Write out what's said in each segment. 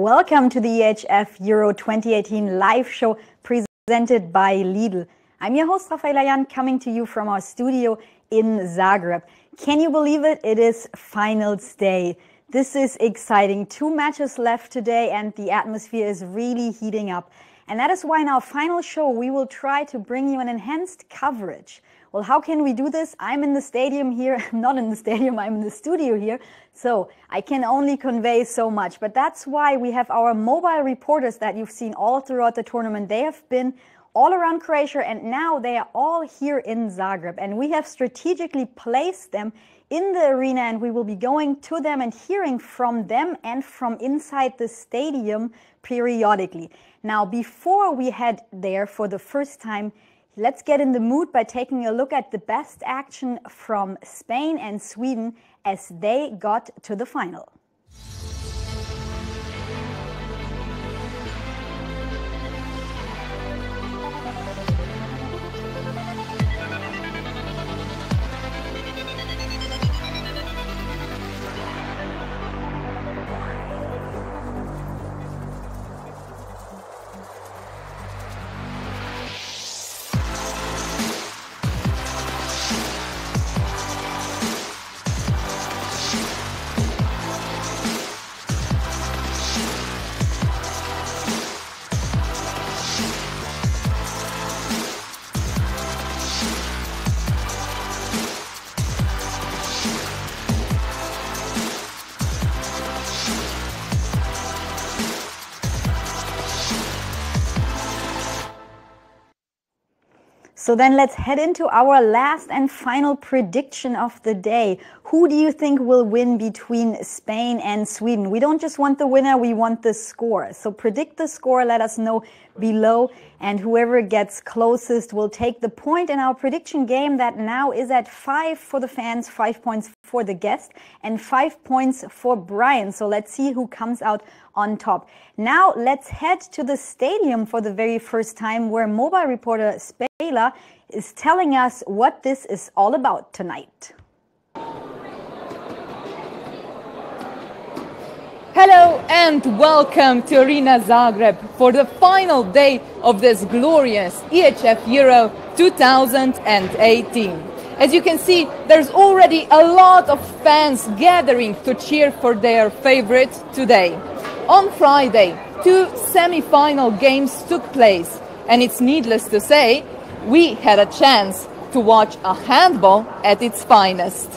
Welcome to the EHF Euro 2018 live show presented by Lidl. I'm your host, Rafaela Jan, coming to you from our studio in Zagreb. Can you believe it? It is finals day. This is exciting. 2 matches left today and the atmosphere is really heating up. And that is why in our final show we will try to bring you an enhanced coverage. Well, how can we do this? I'm in the stadium here. Not in the stadium, I'm in the studio here. So I can only convey so much. But that's why we have our mobile reporters that you've seen all throughout the tournament. They have been all around Croatia and now they are all here in Zagreb. And we have strategically placed them in the arena and we will be going to them and hearing from them and from inside the stadium periodically. Now, before we head there for the first time, let's get in the mood by taking a look at the best action from Spain and Sweden as they got to the final. So then let's head into our last and final prediction of the day. Who do you think will win between Spain and Sweden? We don't just want the winner, we want the score. So predict the score, let us know below, and whoever gets closest will take the point in our prediction game that now is at 5 for the fans, 5 points for the guest, and 5 points for Brian. So let's see who comes out on top. Now let's head to the stadium for the very first time, where mobile reporter Spela is telling us what this is all about tonight. Hello and welcome to Arena Zagreb for the final day of this glorious EHF Euro 2018. As you can see, there's already a lot of fans gathering to cheer for their favorite today. On Friday, 2 semi-final games took place, and it's needless to say, we had a chance to watch a handball at its finest.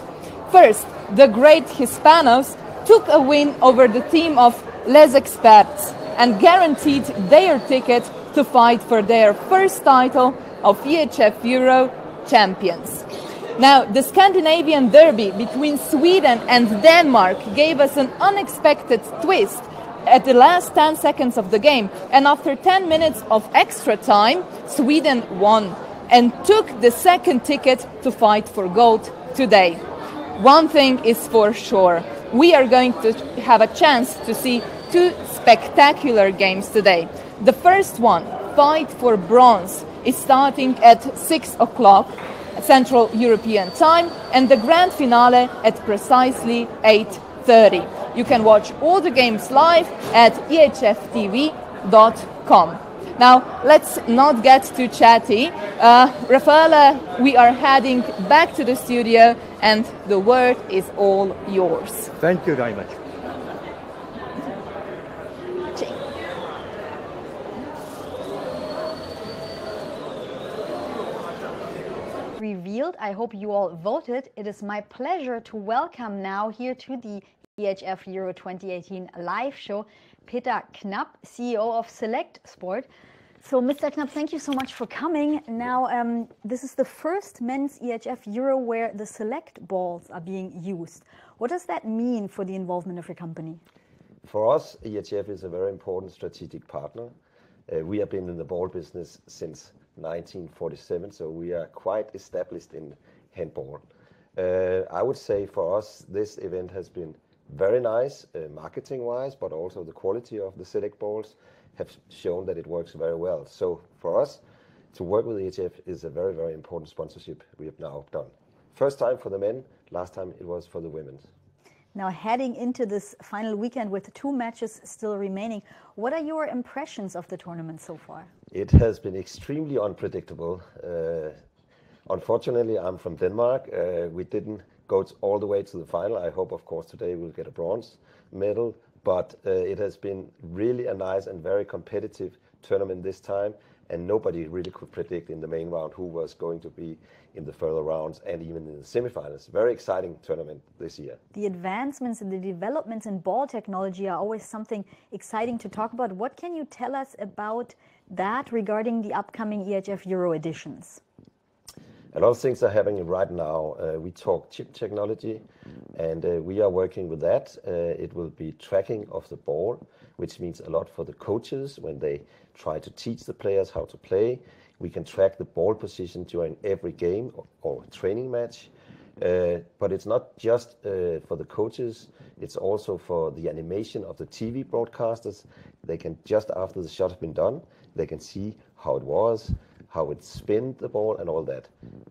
First, the great Hispanos took a win over the team of Les Experts and guaranteed their ticket to fight for their first title of EHF Euro champions. Now, the Scandinavian derby between Sweden and Denmark gave us an unexpected twist at the last 10 seconds of the game, and after 10 minutes of extra time, Sweden won and took the second ticket to fight for gold today. One thing is for sure, we are going to have a chance to see 2 spectacular games today. The first one, Fight for Bronze, is starting at 6 o'clock Central European Time, and the grand finale at precisely 8:30. You can watch all the games live at ehftv.com. Now, let's not get too chatty. Rafaela, we are heading back to the studio and the word is all yours. Thank you very much. Revealed. I hope you all voted. It is my pleasure to welcome now here to the EHF Euro 2018 live show Peter Knapp, CEO of Select Sport. So, Mr. Knapp, thank you so much for coming. Now, this is the first men's EHF Euro where the select balls are being used. What does that mean for the involvement of your company? For us, EHF is a very important strategic partner. We have been in the ball business since 1947, so we are quite established in handball. I would say for us, this event has been very nice, marketing-wise, but also the quality of the select balls have shown that it works very well. So for us, to work with EHF is a very, very important sponsorship we have now done. First time for the men, last time it was for the women. Now heading into this final weekend with 2 matches still remaining, what are your impressions of the tournament so far? It has been extremely unpredictable. Unfortunately, I'm from Denmark. We didn't go all the way to the final. I hope, of course, today we'll get a bronze medal. But it has been really a nice and very competitive tournament this time. And nobody really could predict in the main round who was going to be in the further rounds and even in the semifinals. Very exciting tournament this year. The advancements and the developments in ball technology are always something exciting to talk about. What can you tell us about that regarding the upcoming EHF Euro editions? A lot of things are happening right now. We talk chip technology, and we are working with that. It will be tracking of the ball, which means a lot for the coaches when they try to teach the players how to play. We can track the ball position during every game or training match. But it's not just for the coaches, it's also for the animation of the TV broadcasters. They can, just after the shot has been done, they can see how it was, how it spun the ball and all that.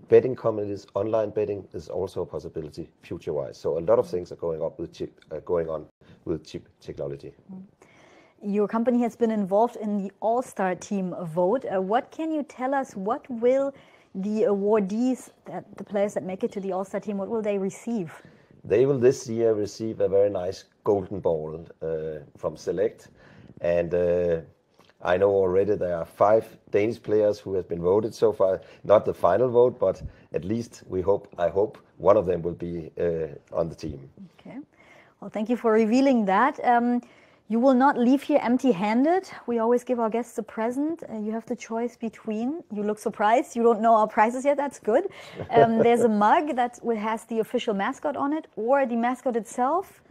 Betting communities, online betting is also a possibility future-wise. So a lot of things are going on with chip technology. Your company has been involved in the All-Star Team vote. What can you tell us? What will the awardees, the players that make it to the All-Star Team, what will they receive? They will this year receive a very nice golden ball from Select. And I know already there are 5 Danish players who have been voted so far. Not the final vote, but at least I hope one of them will be on the team. Okay. Well, thank you for revealing that. You will not leave here empty-handed. We always give our guests a present. You have the choice between, you look surprised, you don't know our prizes yet, that's good. There's a mug that has the official mascot on it, or the mascot itself.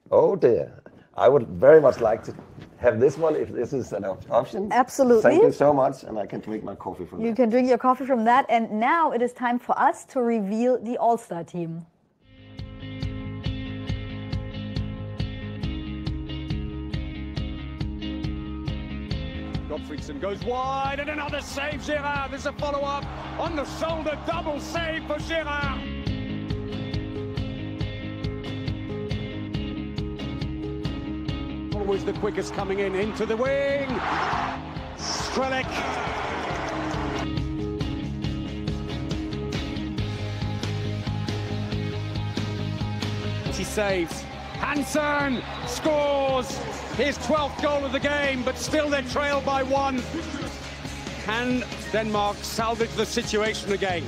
Oh dear. I would very much like to have this one if this is an option. Absolutely. Thank you so much, and I can drink my coffee from that. You can drink your coffee from that, and now it is time for us to reveal the All-Star Team. Gottfriedson goes wide, and another save, Gerard. There's a follow-up on the shoulder, double save for Gerard. Always the quickest coming into the wing. Strelec. He saves. Hansen scores his 12th goal of the game, but still they're trailed by 1. Can Denmark salvage the situation again?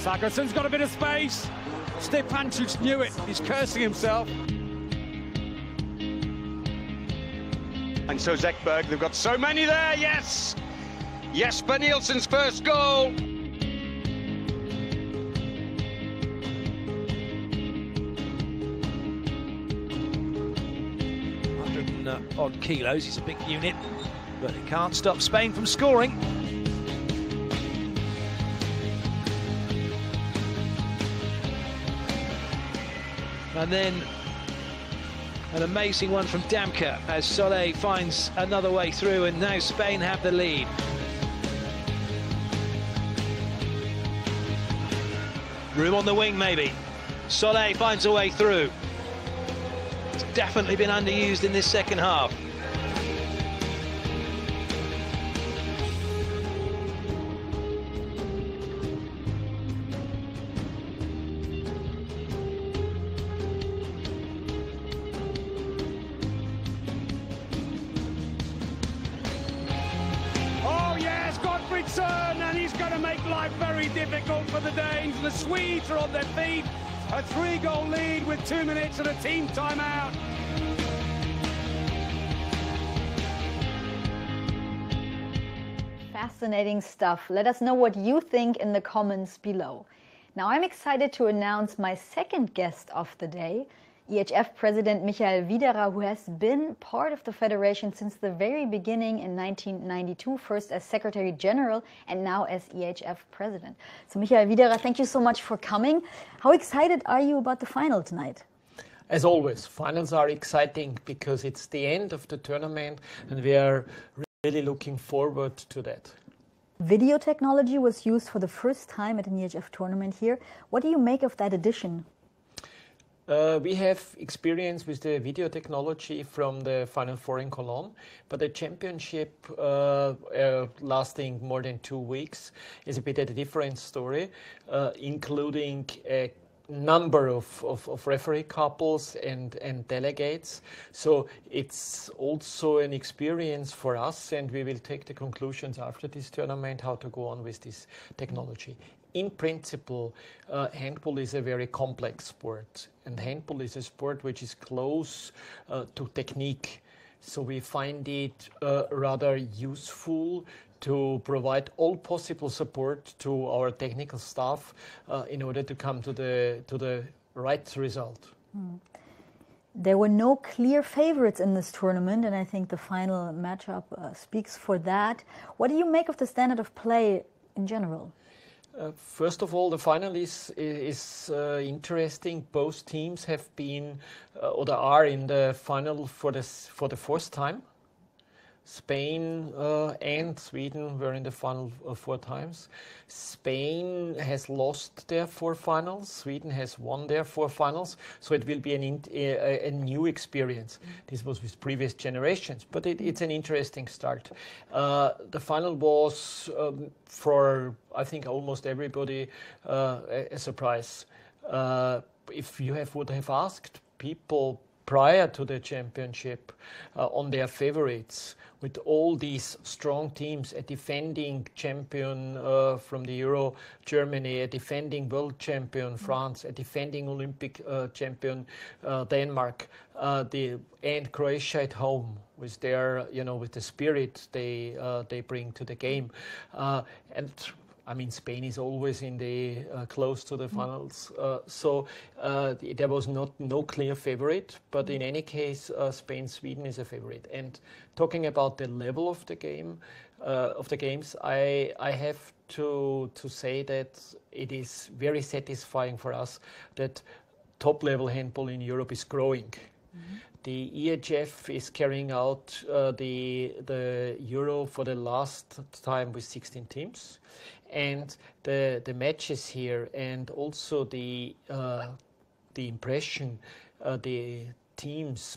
Sargsson's got a bit of space. Stepancic knew it. He's cursing himself. And so Zekberg, they've got so many there, yes! Jesper Nielsen's first goal. 100 odd kilos, he's a big unit, but it can't stop Spain from scoring. And then an amazing one from Damka as Soleil finds another way through, and now Spain have the lead. Room on the wing maybe. Soleil finds a way through. It's definitely been underused in this second half. And he's going to make life very difficult for the Danes. The Swedes are on their feet. A 3-goal lead with 2 minutes and a team timeout. Fascinating stuff. Let us know what you think in the comments below. Now I'm excited to announce my second guest of the day, EHF President Michael Wiederer, who has been part of the federation since the very beginning in 1992, first as Secretary General and now as EHF President. So Michael Wiederer, thank you so much for coming. How excited are you about the final tonight? As always, finals are exciting because it's the end of the tournament and we are really looking forward to that. Video technology was used for the first time at an EHF tournament here. What do you make of that addition? We have experience with the video technology from the Final Four in Cologne, but the championship lasting more than 2 weeks is a bit of a different story, including a number of referee couples and delegates. So it's also an experience for us, and we will take the conclusions after this tournament how to go on with this technology. In principle, handball is a very complex sport, and handball is a sport which is close to technique. So we find it rather useful to provide all possible support to our technical staff in order to come to the right result. There were no clear favorites in this tournament, and I think the final matchup speaks for that. What do you make of the standard of play in general? First of all, the final is interesting. Both teams have been or are in the final for the fourth time. Spain and Sweden were in the final 4 times. Spain has lost their 4 finals. Sweden has won their 4 finals. So it will be a new experience. This was with previous generations, but it's an interesting start. The final was, for I think almost everybody, a surprise. If you would have asked people prior to the championship on their favorites, with all these strong teams, a defending champion from the Euro, Germany, a defending world champion, France, a defending Olympic champion, Denmark, and Croatia at home with their, with the spirit they bring to the game, and I mean, Spain is always in the close to the finals, so there was no clear favorite. But in any case, Spain-Sweden is a favorite. And talking about the level of the game, of the games, I have to say that it is very satisfying for us that top-level handball in Europe is growing. The EHF is carrying out the Euro for the last time with 16 teams. And the matches here, and also the impression the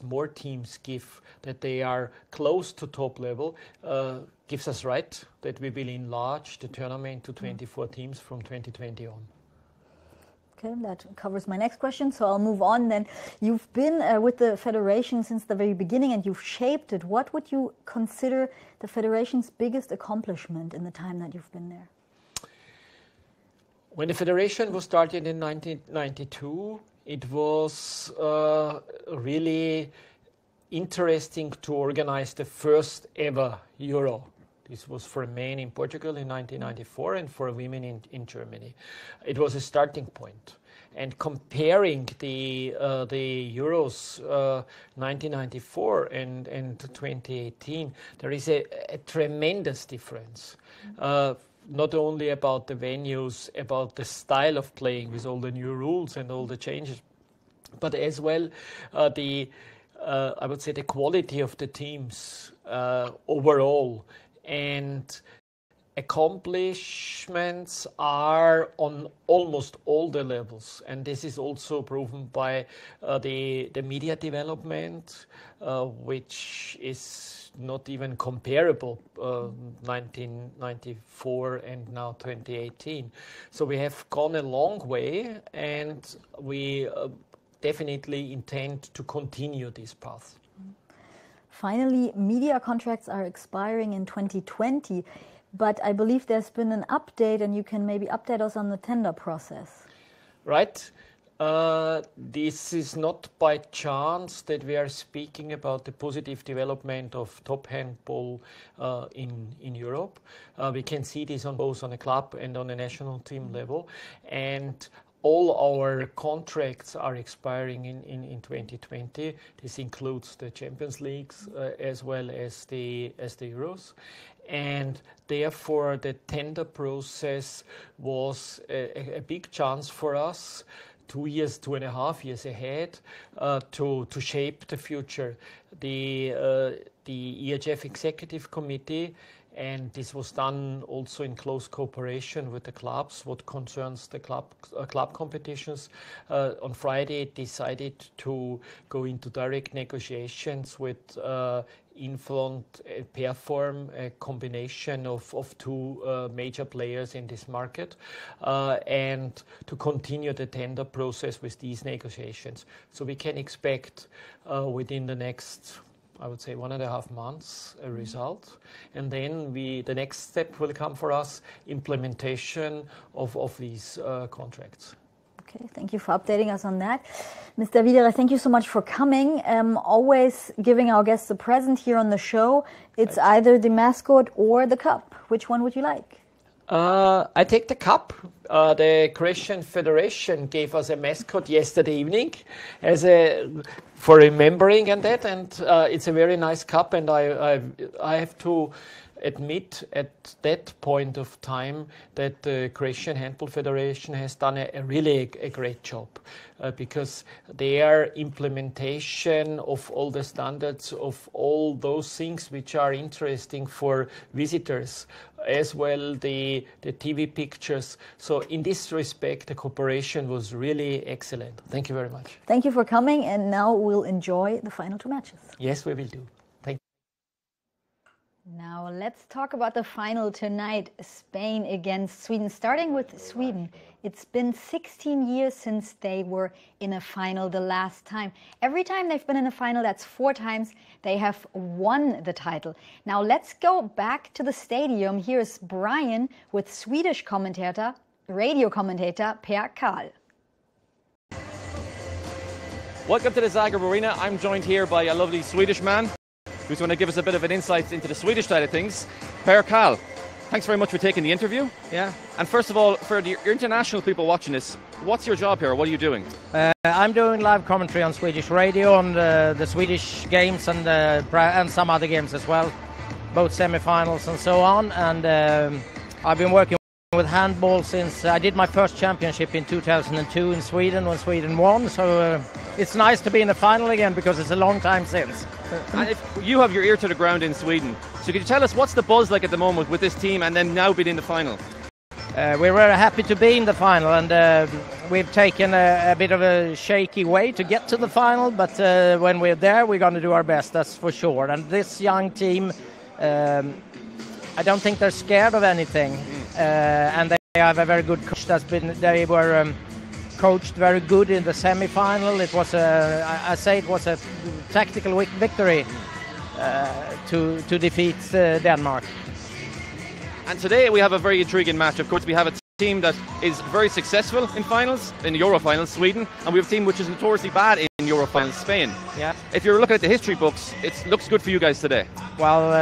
more teams give that they are close to top level, gives us right that we will enlarge the tournament to 24 teams from 2020 on. Okay, that covers my next question, so I'll move on then. You've been with the federation since the very beginning and you've shaped it. What would you consider the federation's biggest accomplishment in the time that you've been there? When the federation was started in 1992, it was really interesting to organize the first ever Euro. This was for men in Portugal in 1994 and for women in Germany. It was a starting point. And comparing the Euros 1994 and 2018, there is a tremendous difference. Not only about the venues, about the style of playing with all the new rules and all the changes, but as well I would say the quality of the teams overall. And accomplishments are on almost all the levels, and this is also proven by the media development, which is not even comparable 1994 and now 2018. So we have gone a long way, and we definitely intend to continue this path. Finally, media contracts are expiring in 2020, but I believe there's been an update, and you can maybe update us on the tender process. Right. This is not by chance that we are speaking about the positive development of top handball in Europe. We can see this both on a club and on a national team level. And all our contracts are expiring in 2020. This includes the Champions Leagues as well as the Euros. And therefore the tender process was a big chance for us 2.5 years ahead to shape the future. The EHF Executive Committee, and this was done also in close cooperation with the clubs, what concerns the club competitions. On Friday, decided to go into direct negotiations with Infront Perform, a combination of two major players in this market, and to continue the tender process with these negotiations. So we can expect within the next, I would say, 1.5 months a result, and then the next step will come for us, implementation of these contracts. Okay, thank you for updating us on that. Mr. Wiederer, thank you so much for coming. Always giving our guests a present here on the show. It's either the mascot or the cup. Which one would you like? I take the cup. The Croatian Federation gave us a mascot yesterday evening for remembering and that, and it's a very nice cup, and I have to admit at that point of time that the Croatian Handball Federation has done a really great job, because their implementation of all the standards, of all those things which are interesting for visitors, as well the TV pictures. So in this respect, the cooperation was really excellent. Thank you very much. Thank you for coming, and now we'll enjoy the final two matches. Yes, we will do. Thank you. Now let's talk about the final tonight, Spain against Sweden. Starting with Sweden, it's been 16 years since they were in a final the last time. Every time they've been in a final, that's 4 times, they have won the title. Now let's go back to the stadium. Here's Brian with Swedish radio commentator Per Karl. Welcome to the Zagreb Arena. I'm joined here by a lovely Swedish man who's going to give us a bit of an insight into the Swedish side of things. Per Karl, thanks very much for taking the interview. Yeah. And first of all, for the international people watching this, what's your job here? What are you doing? I'm doing live commentary on Swedish radio on the Swedish games and some other games as well, both semi-finals and so on. And I've been working with handball since I did my first championship in 2002 in Sweden when Sweden won. So it's nice to be in the final again because it's a long time since. And if you have your ear to the ground in Sweden, so could you tell us what's the buzz like at the moment with this team and then now being in the final? We're very happy to be in the final, and we've taken a bit of a shaky way to get to the final, but when we're there, we're going to do our best, that's for sure. And this young team, I don't think they're scared of anything, and they have a very good coach. They were coached very good in the semi-final. It was it was a tactical victory to defeat Denmark. And today we have a very intriguing match. Of course, we have a team that is very successful in finals, in Euro finals, Sweden, and we have a team which is notoriously bad in Euro finals, Spain. Yeah. If you're looking at the history books, it looks good for you guys today. Well,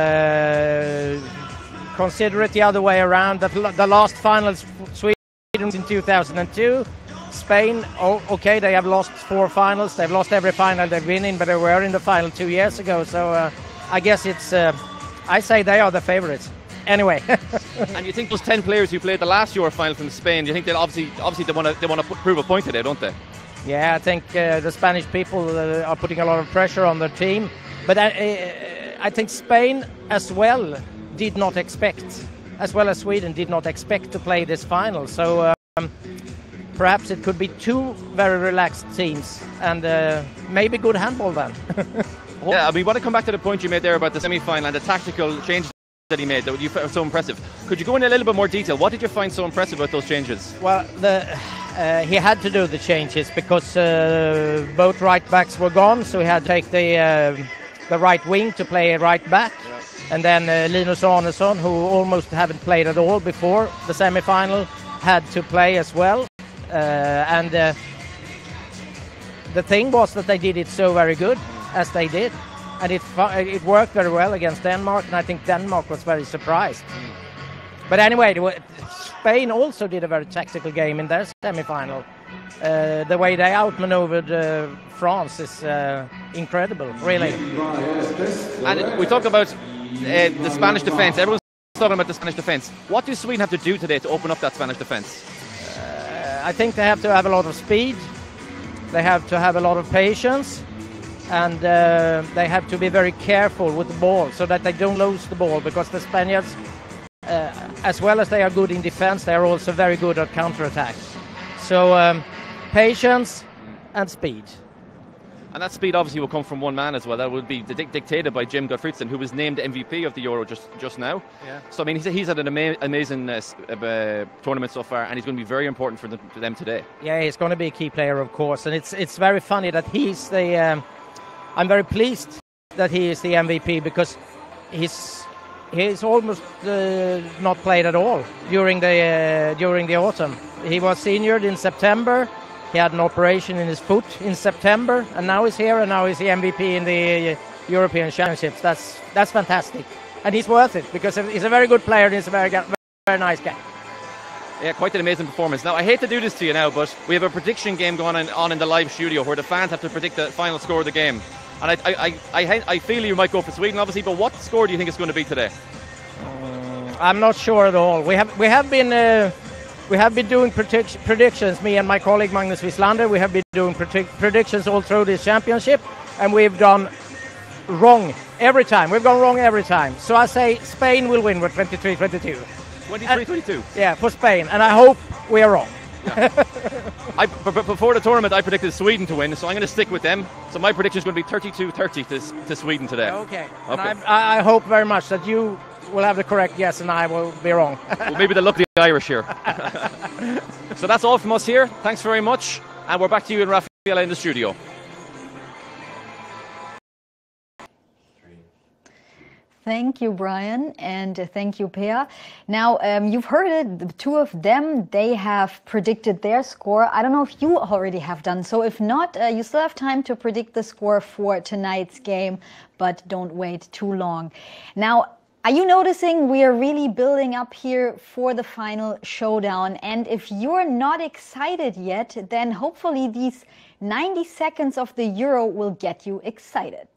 consider it the other way around. The last finals, Sweden in 2002. Spain, okay, they have lost 4 finals. They've lost every final they've been in, but they were in the final 2 years ago. So I guess it's, I say they are the favorites. Anyway. And you think those 10 players who played the last Euro final from Spain, you think they'll obviously they want to prove a point today, don't they? Yeah, I think the Spanish people are putting a lot of pressure on their team. But I think Spain as well did not expect, as well as Sweden did not expect to play this final. So perhaps it could be 2 very relaxed teams and maybe good handball then. Yeah, we want to come back to the point you made there about the semi-final and the tactical changes that he made that you found so impressive. Could you go in a little bit more detail? What did you find so impressive about those changes? Well, he had to do the changes because both right backs were gone, so he had to take the right wing to play right back. Yeah. And then Linus Arnesson, who almost haven't played at all before the semi-final, had to play as well. And the thing was that they did it so very good as they did. And it worked very well against Denmark, and I think Denmark was very surprised. But anyway, Spain also did a very tactical game in their semi-final. The way they outmaneuvered France is incredible, really. And we talk about the Spanish defence. Everyone's talking about the Spanish defence. What does Sweden have to do today to open up that Spanish defence? I think they have to have a lot of speed, they have to have a lot of patience, and they have to be very careful with the ball so that they don't lose the ball, because the Spaniards, as well as they are good in defense, they are also very good at counterattacks. So patience and speed. And that speed obviously will come from one man as well. That will be dictated by Jim Gottfriedsen, who was named MVP of the Euro just now. Yeah. So I mean, he's had an amazing tournament so far, and he's going to be very important for them today. Yeah, he's going to be a key player, of course, and it's very funny that he's the. I'm very pleased that he is the MVP, because he's almost not played at all during the autumn. He was injured in September. He had an operation in his foot in September, and now he's here, and now he's the MVP in the European Championships. That's fantastic, and he's worth it, because he's a very good player and he's a very nice guy. Yeah, quite an amazing performance. Now, I hate to do this to you now, but we have a prediction game going on in the live studio where the fans have to predict the final score of the game. And I feel you might go for Sweden, obviously, but what score do you think it's going to be today? I'm not sure at all. We have been doing predictions, me and my colleague Magnus Wislander. We have been doing predictions all through this championship, and we've done wrong every time. We've gone wrong every time. So I say Spain will win with 23-22. 23-22? Yeah, for Spain, and I hope we are wrong. Yeah. Before the tournament, I predicted Sweden to win, so I'm going to stick with them. So my prediction is going to be 32-30 to Sweden today. Okay. And I hope very much that you will have the correct guess and I will be wrong. Well, maybe the lucky Irish here. So that's all from us here. Thanks very much. And we're back to you and Rafaela in the studio. Thank you, Brian, and thank you, Per. Now, you've heard it, the two of them, they have predicted their score. I don't know if you already have done so. If not, you still have time to predict the score for tonight's game, but don't wait too long. Now, are you noticing we are really building up here for the final showdown? And if you're not excited yet, then hopefully these 90 seconds of the Euro will get you excited.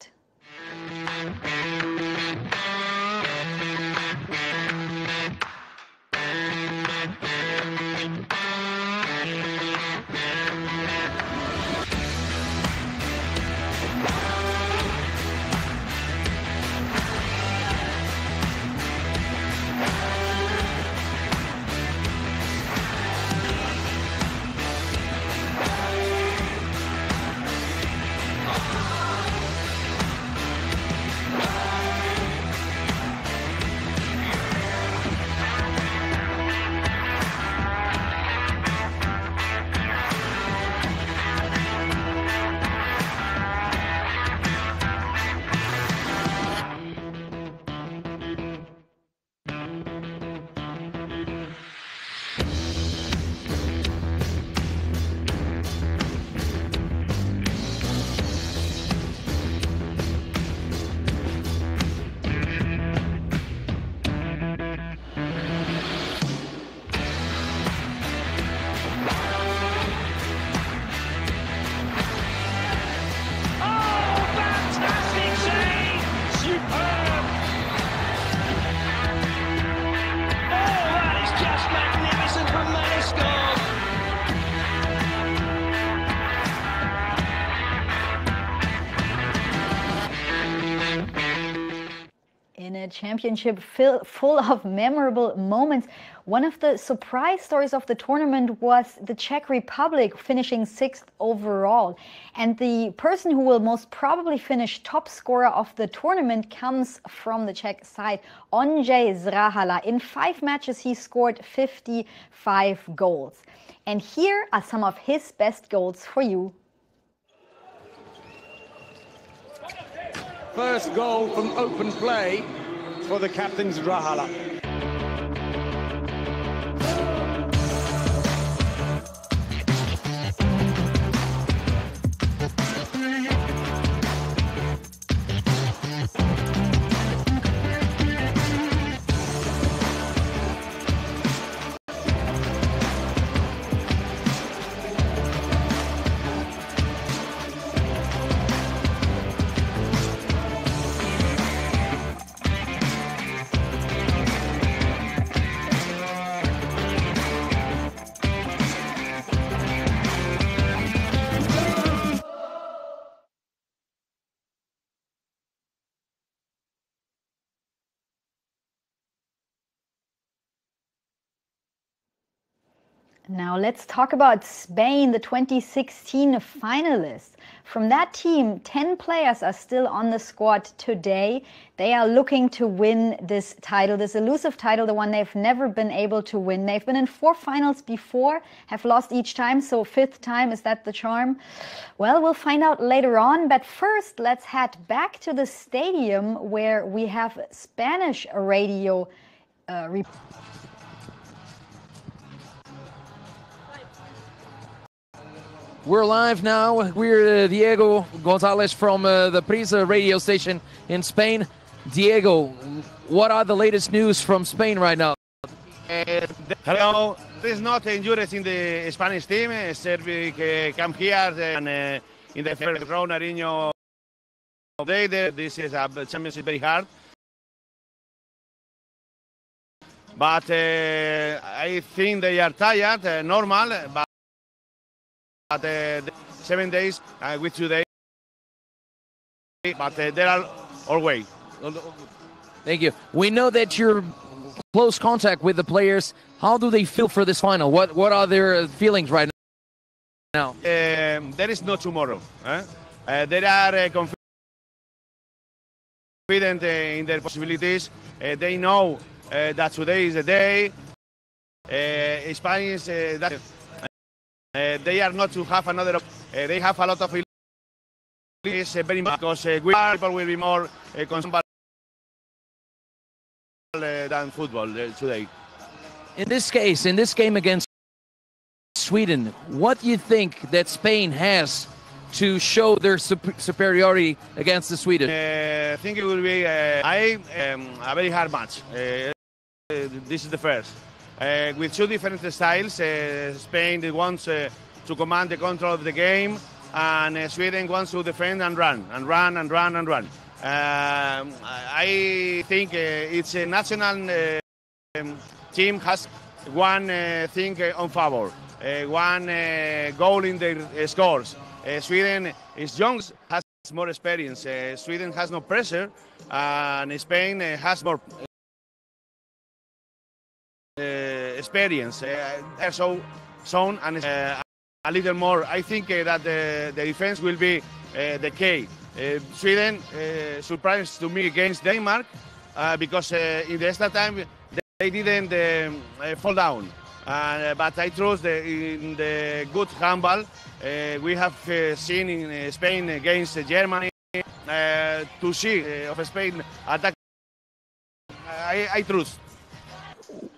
Championship full of memorable moments. One of the surprise stories of the tournament was the Czech Republic finishing 6th overall. And the person who will most probably finish top scorer of the tournament comes from the Czech side, Ondřej Zrahala. In 5 matches he scored 55 goals. And here are some of his best goals for you. First goal from open play for the captain Zrahala. Now let's talk about Spain, the 2016 finalists. From that team, 10 players are still on the squad today. They are looking to win this title, this elusive title, the one they've never been able to win. They've been in 4 finals before, have lost each time, so 5th time, is that the charm? Well, we'll find out later on, but first let's head back to the stadium where we have Spanish radio report. We're live now. We're Diego Gonzalez from the Perez radio station in Spain. Diego, what are the latest news from Spain right now? Hello. There is not injuries in the Spanish team. Serbic come here and in the first round, Arena Zagreb. This is a championship very hard. But I think they are tired, normal. But 7 days with 2 days, but they are all way. Thank you. We know that you're close contact with the players. How do they feel for this final? What are their feelings right now? There is no tomorrow. They are confident in their possibilities. They know that today is the day. Spanish. They are not to have another. They have a lot of very much because people will be more concerned than football today. In this case, in this game against Sweden, what do you think that Spain has to show their superiority against the Sweden? I think it will be a very hard match. This is the first. With 2 different styles, Spain wants to command the control of the game, and Sweden wants to defend and run, and run, and run, and run. I think it's a national team has one thing on favor, one goal in their scores. Sweden is young, has more experience. Sweden has no pressure, and Spain has more experience. They're so sound and a little more. I think that the defense will be the key. Sweden surprised to me against Denmark because in the extra time they didn't fall down. But I trust in the good handball we have seen in Spain against Germany to see of Spain attack. I trust.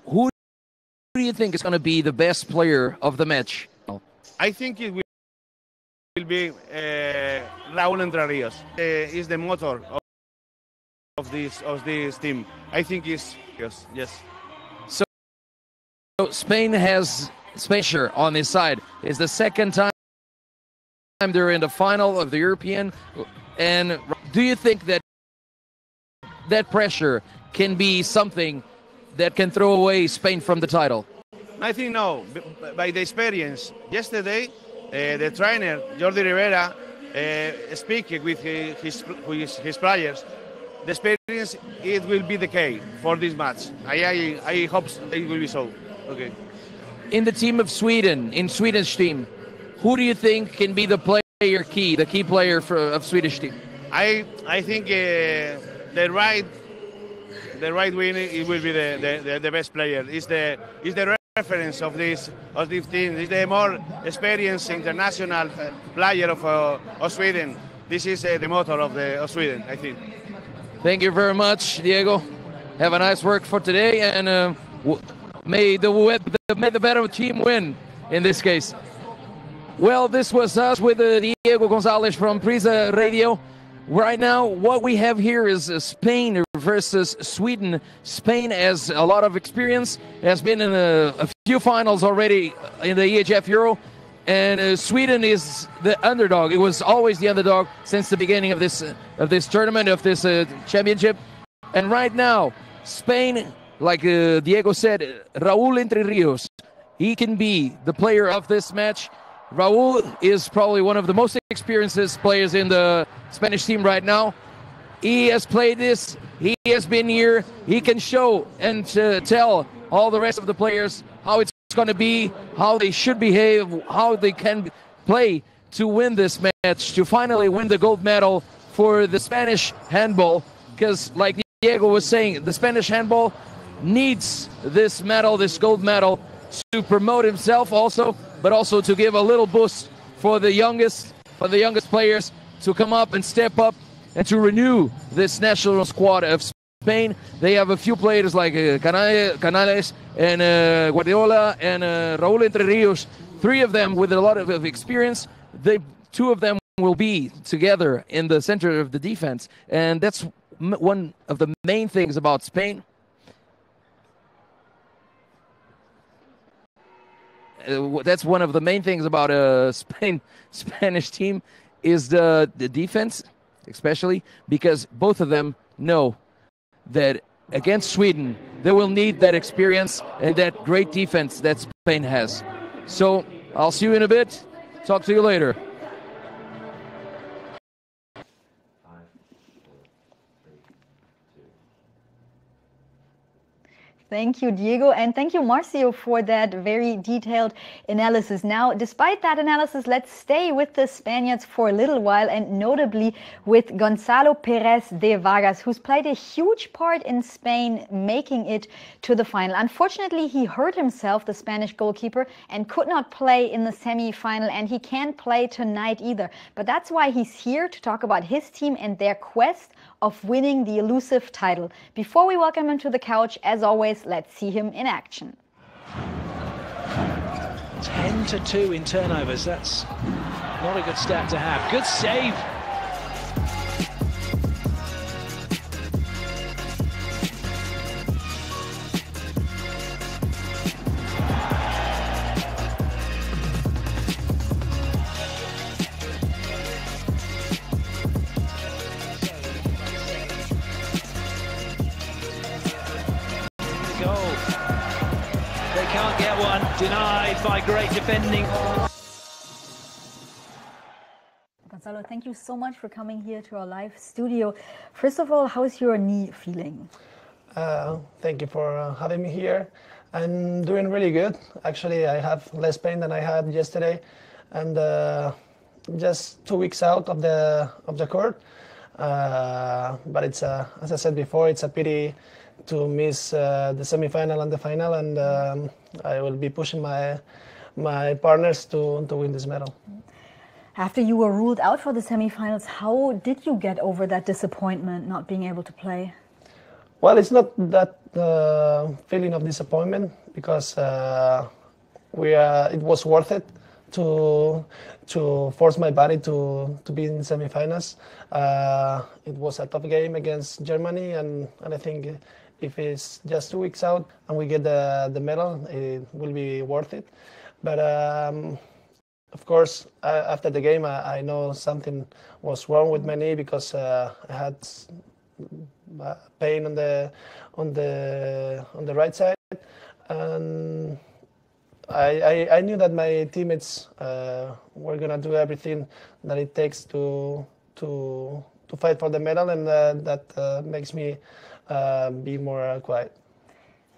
Who do you think is going to be the best player of the match? I think it will be Raúl Entre Ríos. Is the motor of this team. I think it's yes. So Spain has Spain on his side. It's the second time they're in the final of the European. And do you think that that pressure can be something that can throw away Spain from the title? I think no. By the experience, yesterday the trainer Jordi Rivera speak with his players. The experience, it will be the key for this match. I hope it will be so. Okay. In the team of Sweden, in Sweden's team, who do you think can be the key player of Swedish team? I think the right win, it will be the best player. Is the reference of this team. Is the more experienced international player of Sweden. This is the motor of Sweden, I think. Thank you very much, Diego. Have a nice work for today, and may the better team win in this case. Well, this was us with Diego Gonzalez from Perez Radio. Right now, what we have here is Spain versus Sweden. Spain has a lot of experience, has been in a few finals already in the EHF Euro, and Sweden is the underdog. It was always the underdog since the beginning of this tournament, of this championship. And right now, Spain, like Diego said, Raúl Entre Ríos, he can be the player of this match. Raúl is probably one of the most experienced players in the Spanish team right now. He has played this, he has been here, he can show and tell all the rest of the players how it's going to be, how they should behave, how they can play to win this match, to finally win the gold medal for the Spanish handball. Because like Diego was saying, the Spanish handball needs this medal, this gold medal, to promote himself also, but also to give a little boost for the youngest players to come up and step up and to renew this national squad of Spain. They have a few players like Canales and Guardiola and Raúl Entre Rios, three of them with a lot of experience. Two of them will be together in the center of the defense, and that's one of the main things about Spain. That's one of the main things about a Spanish team is the defense, especially because both of them know that against Sweden they will need that experience and that great defense that Spain has. So I'll see you in a bit. Talk to you later. Thank you, Diego, and thank you, Marcio, for that very detailed analysis. Now, despite that analysis, let's stay with the Spaniards for a little while, and notably with Gonzalo Perez de Vargas, who's played a huge part in Spain making it to the final. Unfortunately, he hurt himself, the Spanish goalkeeper, and could not play in the semi-final, and he can't play tonight either. But that's why he's here to talk about his team and their quest of winning the elusive title. Before we welcome him to the couch, as always, let's see him in action. 10-2 in turnovers. That's not a good stat to have. Good save. Denied by great defending. Gonzalo, thank you so much for coming here to our live studio. First of all, how's your knee feeling? Thank you for having me here. I'm doing really good. Actually, I have less pain than I had yesterday, and just 2 weeks out of the court. But it's as I said before, it's a pity to miss the semi-final and the final, and I will be pushing my partners to win this medal. After you were ruled out for the semi-finals, how did you get over that disappointment not being able to play? Well, it's not that feeling of disappointment, because it was worth it to force my body to be in semi-finals. It was a tough game against Germany, and I think if it's just 2 weeks out and we get the medal, it will be worth it. But of course, after the game, I know something was wrong with my knee, because I had pain on the right side, and I knew that my teammates were gonna do everything that it takes to fight for the medal, and that makes me be more quiet.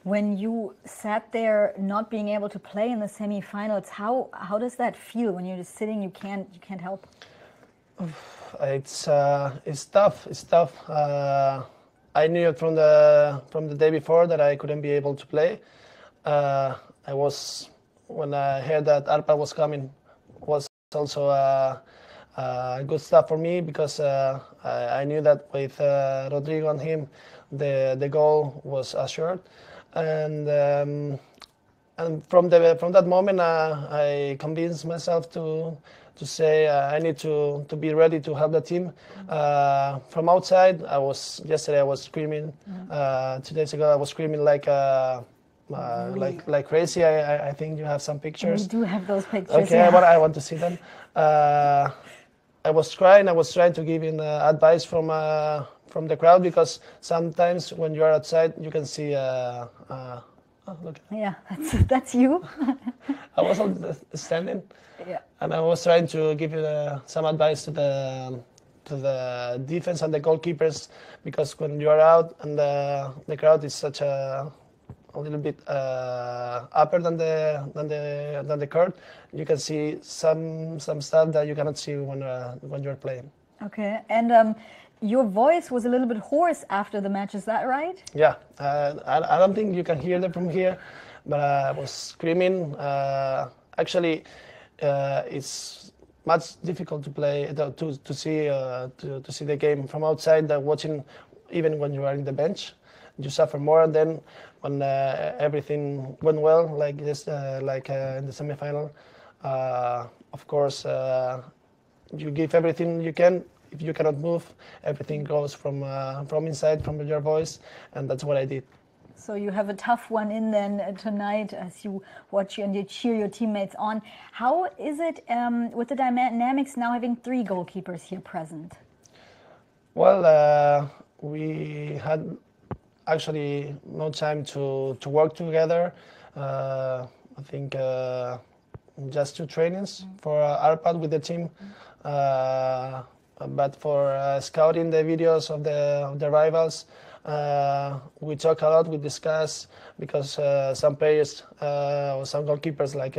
When you sat there not being able to play in the semi-finals, how does that feel when you're just sitting, you can't help? It's tough. It's tough. I knew it from the day before that I couldn't be able to play. When I heard that Arpa was coming, was also good stuff for me, because I knew that with Rodrigo and him, the goal was assured, and from that moment I convinced myself to say I need to be ready to help the team. From outside, yesterday I was screaming. 2 days ago I was screaming like crazy. I think you have some pictures. We do have those pictures. Okay, yeah. I want to see them. I was crying. I was trying to give him advice from the crowd, because sometimes when you are outside, you can see. Look. Yeah, that's you. I was standing, yeah, and I was trying to give some advice to the defense and the goalkeepers, because when you are out and the crowd is such a a little bit upper than the court, you can see some stuff that you cannot see when you're playing. Okay, and your voice was a little bit hoarse after the match. Is that right? Yeah, I don't think you can hear that from here, but I was screaming. Actually, it's much difficult to play to see the game from outside than watching. Even when you are in the bench, you suffer more. And then when everything went well, like this, in the semifinal, of course, you give everything you can. If you cannot move, everything goes from inside, from your voice, and that's what I did. So you have a tough one in then tonight as you watch and you cheer your teammates on. How is it with the dynamics now having 3 goalkeepers here present? Well, we had actually no time to work together. I think just 2 trainings for Arpad with the team. But for scouting the videos of the rivals, we talk a lot, we discuss, because some players or some goalkeepers like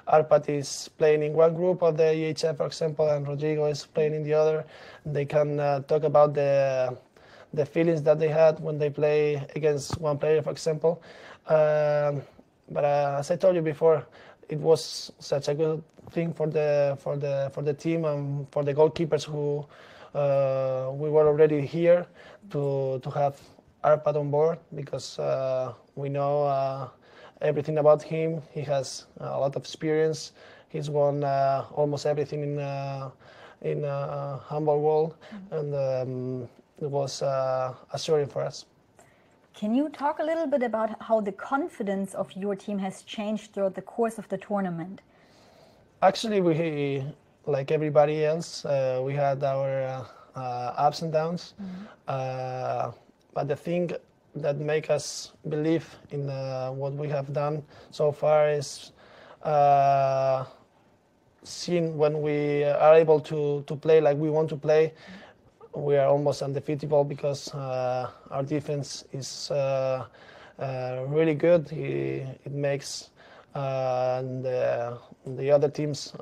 Arpad is playing in one group of the EHF, for example, and Rodrigo is playing in the other. They can talk about the feelings that they had when they play against one player, for example. But as I told you before, it was such a good thing for the team and for the goalkeepers who we were already here to have Arpad on board, because we know everything about him. He has a lot of experience. He's won almost everything in handball world, and it was assuring for us. Can you talk a little bit about how the confidence of your team has changed throughout the course of the tournament? Actually, we, like everybody else, we had our ups and downs. But the thing that makes us believe in what we have done so far is seeing when we are able to play like we want to play. We are almost undefeatable because our defense is really good. It makes the other teams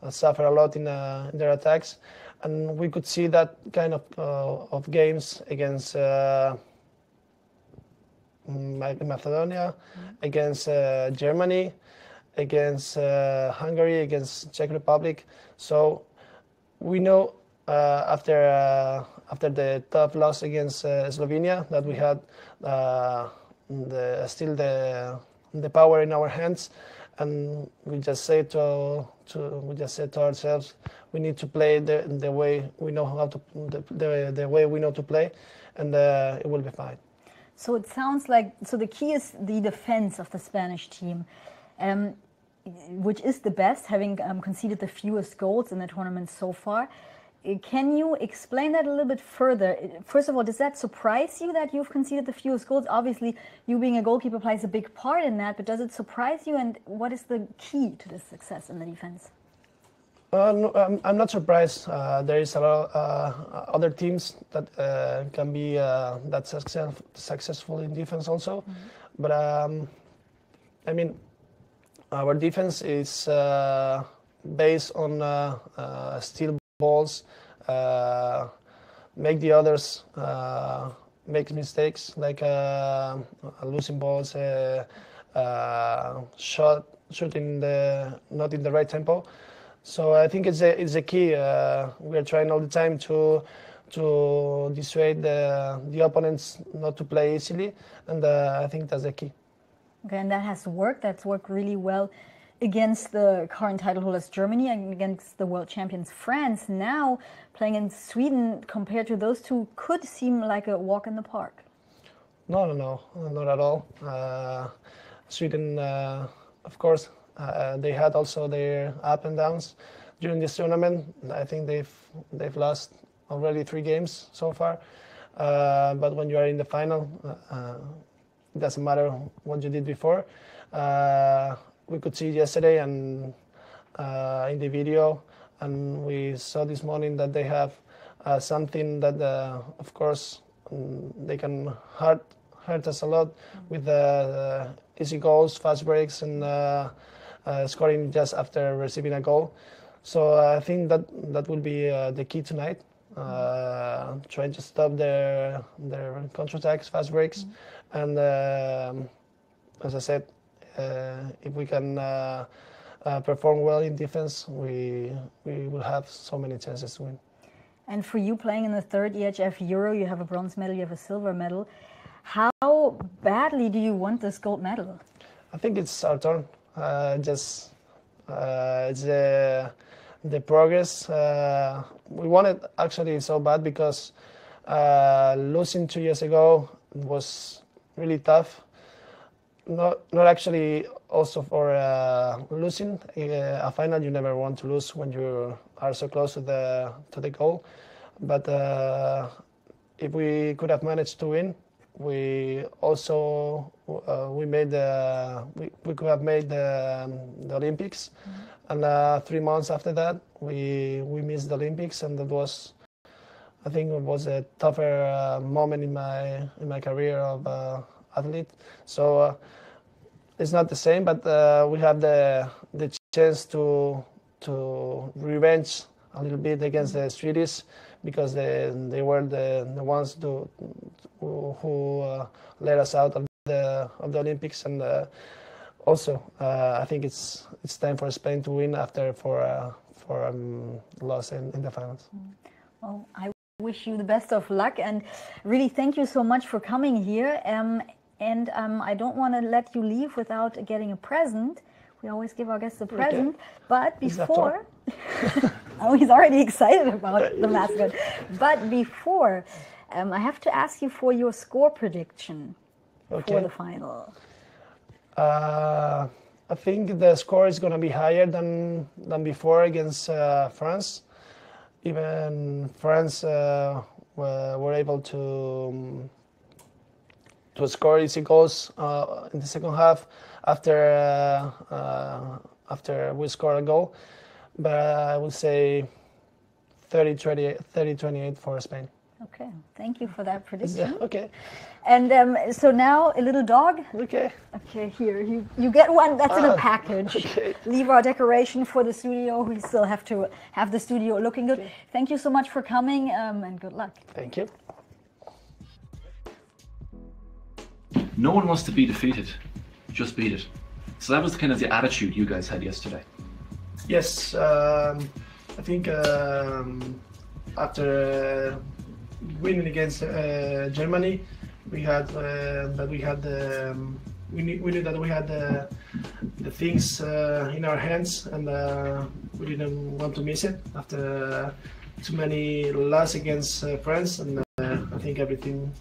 suffer a lot in their attacks, and we could see that kind of games against Macedonia, against Germany, against Hungary, against Czech Republic. So we know after the tough loss against Slovenia that we had still the power in our hands, and we just said to ourselves, we need to play the way we know how to the way we know to play, and it will be fine. So it sounds like the key is the defense of the Spanish team, which is the best, having conceded the fewest goals in the tournament so far. Can you explain that a little bit further? First of all, does that surprise you that you've conceded the fewest goals? Obviously, you being a goalkeeper plays a big part in that, but does it surprise you? And what is the key to this success in the defense? No, I'm not surprised. There is a lot other teams that can be that successful in defense also. But I mean, our defense is based on steal balls, make the others make mistakes, like losing balls, shooting not in the right tempo. So I think it's a key. We are trying all the time to dissuade the opponents not to play easily, and I think that's the key. Okay, and that has worked. That's worked really well against the current title holders Germany and against the world champions France. Now playing in Sweden, compared to those two, could seem like a walk in the park. No, not at all. Sweden, of course, they had also their up and downs during this tournament. I think they've lost already 3 games so far. But when you are in the final, it doesn't matter what you did before. We could see yesterday and in the video, and we saw this morning that they have something that, of course, they can hurt hurt us a lot with easy goals, fast breaks, and scoring just after receiving a goal. So I think that will be the key tonight. Trying to stop their counterattacks, fast breaks, and as I said, if we can perform well in defense, we will have so many chances to win. And for you, playing in the third EHF Euro, you have a bronze medal, you have a silver medal. How badly do you want this gold medal? I think it's our turn. It's the progress. We want it actually so bad because losing 2 years ago was really tough. Not actually also for losing a final. You never want to lose when you are so close to the goal. But if we could have managed to win, we also we could have made the Olympics. And 3 months after that, we missed the Olympics, and that was, I think, it was a tougher moment in my career of athlete. So it's not the same, but we have the chance to revenge a little bit against the Swedish, because they were the ones who let us out of the Olympics. And also, I think it's time for Spain to win after for loss in the finals. Well, I wish you the best of luck, and really thank you so much for coming here. And I don't want to let you leave without getting a present. We always give our guests a present, but before, oh, he's already excited about the mascot. But before, I have to ask you for your score prediction for the final. I think the score is going to be higher than before against France. Even France were able to score easy goals in the second half after we scored a goal. But I would say 30-28 for Spain. Okay, thank you for that prediction. Yeah, okay. And so now a little dog. Okay. Okay, here you get one. That's in a package. Okay. Leave our decoration for the studio. We still have to have the studio looking good. Okay. Thank you so much for coming, and good luck. Thank you. No one wants to be defeated, just beat it. So that was kind of the attitude you guys had yesterday. Yes, I think after winning against Germany, we knew that we had the things in our hands, and we didn't want to miss it after too many losses against France, and I think everything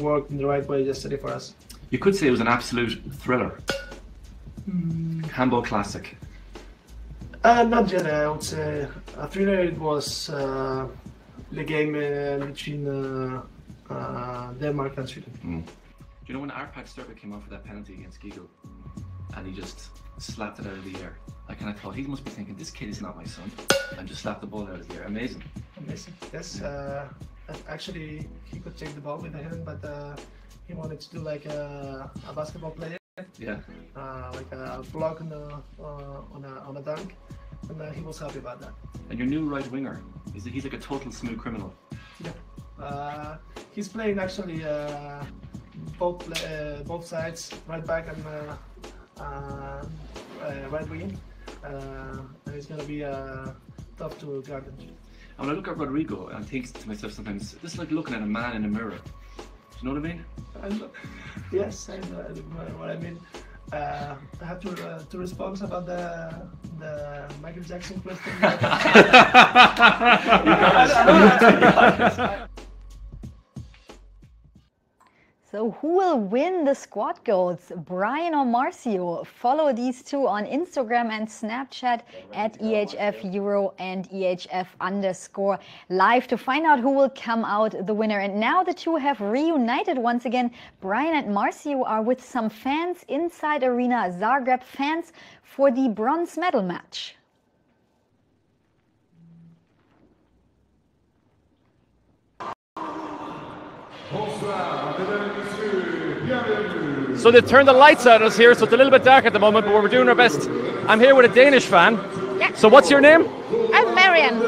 worked in the right way yesterday for us. You could say it was an absolute thriller. Handball classic. Not yet. I would say a thriller. It was the game between Denmark and Sweden. Do you know when Arpad Sturba came on for that penalty against Giegel, and he just slapped it out of the air? I kind of thought, he must be thinking, this kid is not my son, and just slapped the ball out of the air. Amazing. Amazing. Yes. Actually, he could take the ball with the hand, but he wanted to do like a basketball player. Yeah. Like a block on a dunk, and he was happy about that. And your new right winger, he's like a total smooth criminal. Yeah. He's playing actually both sides, right back and right wing, and it's gonna be tough to guard him. And when I look at Rodrigo, I think to myself sometimes, this is like looking at a man in a mirror. Do you know what I mean? Yes, I know what I mean. I have to respond about the Michael Jackson question. So who will win the squad goals, Brian or Marcio? Follow these two on Instagram and Snapchat at EHF Euro and EHF_live to find out who will come out the winner. And now the two have reunited once again. Brian and Marcio are with some fans inside Arena Zagreb, fans for the bronze medal match. Bonsoir. So they've turned the lights out on us here, so it's a little bit dark at the moment, but we're doing our best. I'm here with a Danish fan. Yeah. So what's your name? I'm Marian.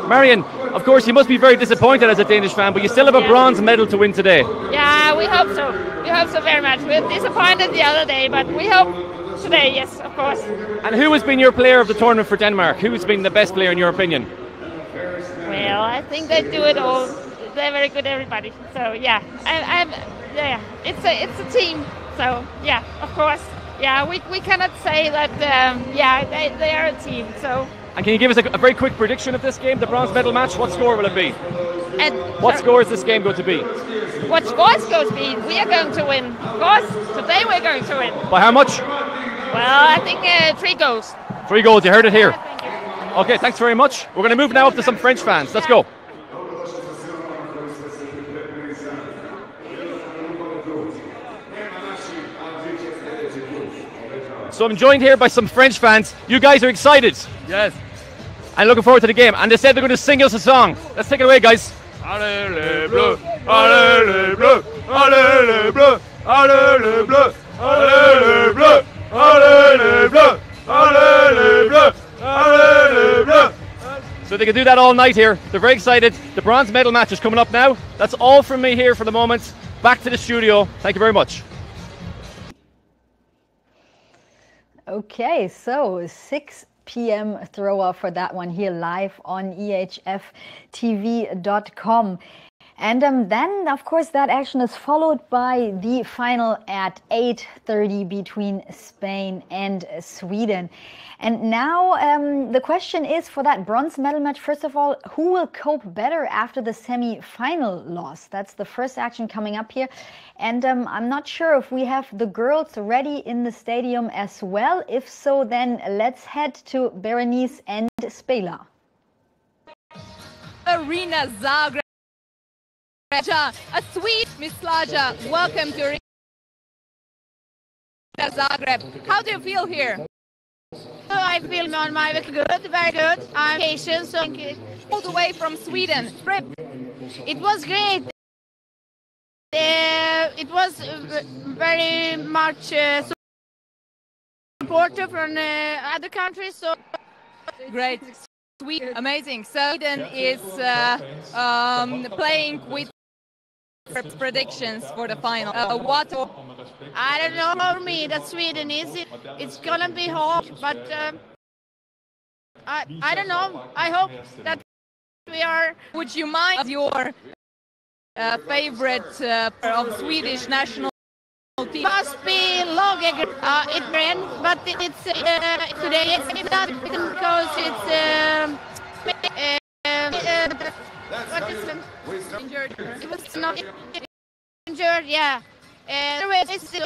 Marian, of course you must be very disappointed as a Danish fan, but you still have a bronze medal to win today. Yeah, we hope so. We hope so very much. We were disappointed the other day, but we hope today, yes, of course. And who has been your player of the tournament for Denmark? Who's been the best player in your opinion? Well, I think they do it all. They're very good, everybody. So yeah, yeah, it's a team. So yeah, of course. Yeah, we cannot say that. Yeah, they are a team. So. And can you give us a very quick prediction of this game, the bronze medal match? What score will it be? And what score is this game going to be? What score is going to be? We are going to win. Of course, today we're going to win. By how much? Well, I think 3 goals. 3 goals. You heard it here. Yeah, thank you. Okay, thanks very much. We're going to move now up to some French fans. Let's go. So I'm joined here by some French fans. You guys are excited? Yes. I'm looking forward to the game. And they said they're going to sing us a song. Let's take it away, guys. Allez les bleus, allez les bleus, allez les bleus, allez les bleus, allez les bleus, allez les bleus, allez les bleus, allez les bleus. So they can do that all night here. They're very excited. The bronze medal match is coming up now. That's all from me here for the moment. Back to the studio. Thank you very much. Okay, so 6 p.m. throw-off for that one here live on EHFTV.com. And then, of course, that action is followed by the final at 8:30 between Spain and Sweden. And now the question is for that bronze medal match, first of all, who will cope better after the semi-final loss? That's the first action coming up here. And I'm not sure if we have the girls ready in the stadium as well. If so, then let's head to Berenice and Spela. Arena Zagreb. A sweet Miss Slaja, welcome to Arena Zagreb. How do you feel here? I feel on my way good, very good. I'm patient, so all the way from Sweden. It was great. It was very much supportive from other countries. So great, sweet, amazing. Sweden is playing with predictions for the final. What? I don't know for me that Sweden is. It's gonna be hard, but I don't know. I hope that we are. Would you mind your favorite of Swedish national team? Must be Lagergren. It's ran, but it's today it's not because it's what is it? Injured. It was not injured. Yeah. It's the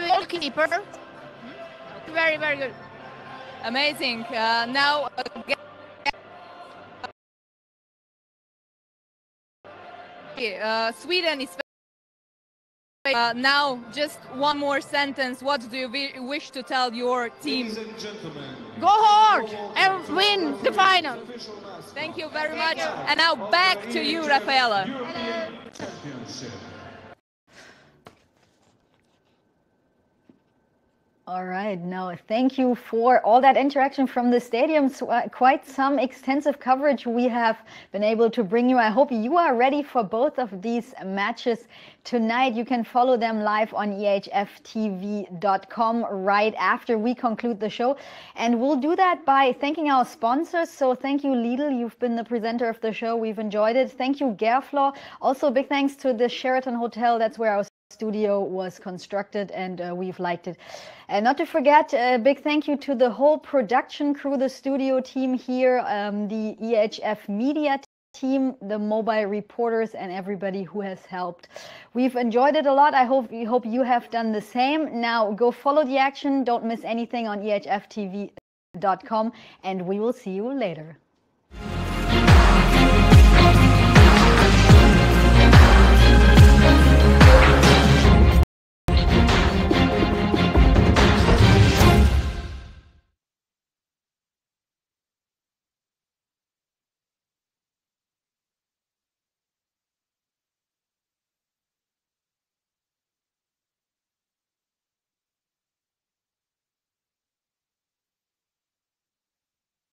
goalkeeper. Very, very good. Amazing. Now Sweden is now just one more sentence. What do you wish to tell your team? Go hard and win the final. Thank you very much. And now back to you, Rafaela. All right, now thank you for all that interaction from the stadium. So, quite some extensive coverage we have been able to bring you. I hope you are ready for both of these matches tonight. You can follow them live on EHFTV.com right after we conclude the show. And we'll do that by thanking our sponsors. So thank you, Lidl. You've been the presenter of the show. We've enjoyed it. Thank you, Gerflor. Also, big thanks to the Sheraton Hotel. That's where our studio was constructed, and we've liked it. And not to forget, a big thank you to the whole production crew, the studio team here, the EHF media team, the mobile reporters, and everybody who has helped. We've enjoyed it a lot. I hope you have done the same. Now go follow the action. Don't miss anything on EHFTV.com, and we will see you later.